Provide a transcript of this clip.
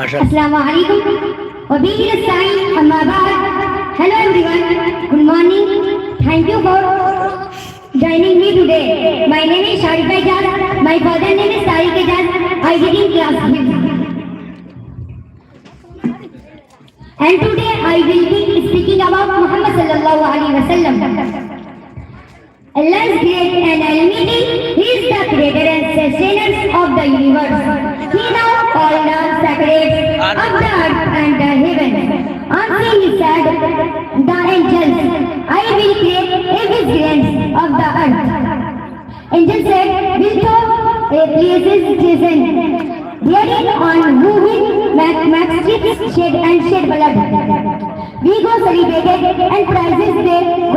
Assalamu alaikum. Wa bihi nasta'in, amma ba'd. Hello everyone. Good morning. Thank you for joining me today. My name is Sharika Ijaz. My father name is Tariq Ijaz. I did in class 5th. And today I will be speaking about Muhammad sallallahu alaihi wasallam. Allah is great and Almighty. He is the creator and sustainer of the universe. He now called the sacred of the earth and the heaven. Answering he said, the angels, I will create every grain of the earth. Angel said, will throw a places chosen. Therein on who will make strips shed and shed blood. We go celebrated and prizes there.